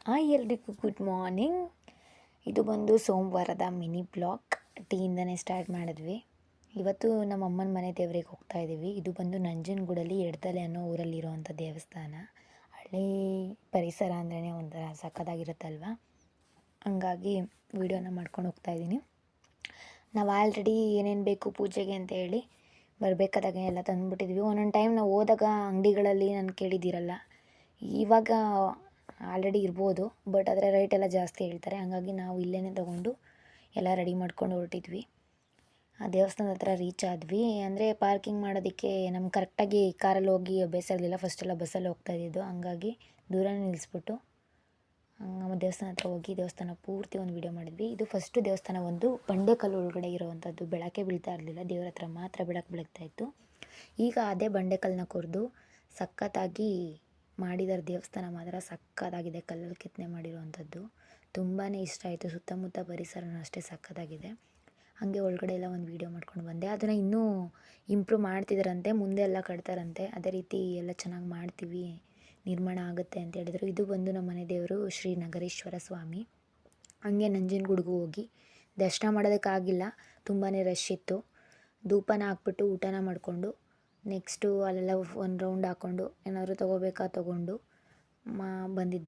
Hi ಎಲ್ರಿಗೂ good morning. ಇದು ಬಂದು ಸೋಮವಾರದ ಮಿನಿ ಬ್ಲಾಗ್. ಟೀಯಿಂದನೇ ಸ್ಟಾರ್ಟ್ ಮಾಡಿದ್ವಿ. ಇವತ್ತು ನಮ್ಮ ಅಮ್ಮನ ಮನೆ ದೇವರಿಗೆ ಹೋಗ್ತಾ ಇದ್ದೀವಿ. ಇದು ಬಂದು ನಂಜನಗೂಡಲ್ಲಿ ಎಡತಲೆ ಅನ್ನೋ ಊರಲ್ಲಿರುವಂಥ ದೇವಸ್ಥಾನ. ಹಳ್ಳಿ ಪರಿಸರ ಅಂದ್ರೇ ಒಂಥರ ಸಕ್ಕತ್ತಾಗಿರುತ್ತಲ್ವ, ಹಂಗಾಗಿ ವೀಡಿಯೋನ ಮಾಡ್ಕೊಂಡು ಹೋಗ್ತಾ ಇದ್ದೀನಿ. ನಾವು ಆಲ್ರೆಡಿ ಏನೇನು ಬೇಕು ಪೂಜೆಗೆ ಅಂತ ಹೇಳಿ ಬರಬೇಕಾದಾಗ ಎಲ್ಲ ತಂದುಬಿಟ್ಟಿದ್ವಿ. ಒಂದೊಂದು ಟೈಮ್ ನಾವು ಹೋದಾಗ ಅಂಗಡಿಗಳಲ್ಲಿ ನಾನು ಕೇಳಿದ್ದೀರಲ್ಲ, ಇವಾಗ ಆಲ್ರೆಡಿ ಇರ್ಬೋದು, ಬಟ್ ಅದರ ರೇಟ್ ಎಲ್ಲ ಜಾಸ್ತಿ ಹೇಳ್ತಾರೆ. ಹಂಗಾಗಿ ನಾವು ಇಲ್ಲೇ ತೊಗೊಂಡು ಎಲ್ಲ ರೆಡಿ ಮಾಡ್ಕೊಂಡು ಹೊರಟಿದ್ವಿ. ಆ ದೇವಸ್ಥಾನದ ಹತ್ರ ರೀಚ್ ಆದ್ವಿ. ಅಂದರೆ ಪಾರ್ಕಿಂಗ್ ಮಾಡೋದಕ್ಕೆ ನಮ್ಗೆ ಕರೆಕ್ಟಾಗಿ ಕಾರಲ್ಲಿ ಹೋಗಿ ಅಭ್ಯಾಸ ಆಗಲಿಲ್ಲ. ಫಸ್ಟೆಲ್ಲ ಬಸ್ಸಲ್ಲಿ ಹೋಗ್ತಾ ಇದ್ದಿದ್ದು, ಹಂಗಾಗಿ ದೂರನೇ ನಿಲ್ಲಿಸ್ಬಿಟ್ಟು ನಮ್ಮ ದೇವಸ್ಥಾನ ಹತ್ರ ಹೋಗಿ ದೇವಸ್ಥಾನ ಪೂರ್ತಿ ಒಂದು ವೀಡಿಯೋ ಮಾಡಿದ್ವಿ. ಇದು ಫಸ್ಟು ದೇವಸ್ಥಾನ ಒಂದು ಬಂಡೆಕಲ್ಲು ಒಳಗಡೆ ಇರುವಂಥದ್ದು. ಬೆಳಕೆ ಬೀಳ್ತಾ ಇರಲಿಲ್ಲ, ದೇವರ ಹತ್ರ ಮಾತ್ರ ಬೆಳಕು ಬೆಳಗ್ತಾ ಇತ್ತು. ಈಗ ಅದೇ ಬಂಡೆಕಲ್ಲನ್ನ ಕೊರೆದು ಸಖತ್ತಾಗಿ ಮಾಡಿದ್ದಾರೆ. ದೇವಸ್ಥಾನ ಮಾತ್ರ ಸಖತ್ತಾಗಿದೆ, ಕಲ್ಲಲ್ಲಿ ಕೆತ್ತನೆ ಮಾಡಿರುವಂಥದ್ದು. ತುಂಬಾ ಇಷ್ಟ ಆಯಿತು. ಸುತ್ತಮುತ್ತ ಪರಿಸರನೂ ಅಷ್ಟೇ ಸಖತ್ತಾಗಿದೆ. ಹಾಗೆ ಒಳಗಡೆ ಎಲ್ಲ ಒಂದು ವೀಡಿಯೋ ಮಾಡ್ಕೊಂಡು ಬಂದೆ. ಅದನ್ನು ಇನ್ನೂ ಇಂಪ್ರೂವ್ ಮಾಡ್ತಿದ್ದಾರಂತೆ, ಮುಂದೆ ಎಲ್ಲ ಕಟ್ತಾರಂತೆ. ಅದೇ ರೀತಿ ಎಲ್ಲ ಚೆನ್ನಾಗಿ ಮಾಡ್ತೀವಿ, ನಿರ್ಮಾಣ ಆಗುತ್ತೆ ಅಂತ ಹೇಳಿದರು. ಇದು ಬಂದು ನಮ್ಮ ಮನೆ ದೇವರು ಶ್ರೀ ನಗರೇಶ್ವರ ಸ್ವಾಮಿ. ಹಾಗೆ ನಂಜನಗೂಡಿಗೂ ಹೋಗಿ ದರ್ಶನ ಮಾಡೋದಕ್ಕಾಗಿಲ್ಲ, ತುಂಬಾ ರಶ್ ಇತ್ತು. ಧೂಪನ ಹಾಕ್ಬಿಟ್ಟು ಊಟನ ಮಾಡಿಕೊಂಡು ನೆಕ್ಸ್ಟು ಅಲ್ಲೆಲ್ಲ ಒಂದು ರೌಂಡ್ ಹಾಕ್ಕೊಂಡು ಏನಾದರೂ ತೊಗೋಬೇಕಾ ತೊಗೊಂಡು ಬಂದಿದ್ದು.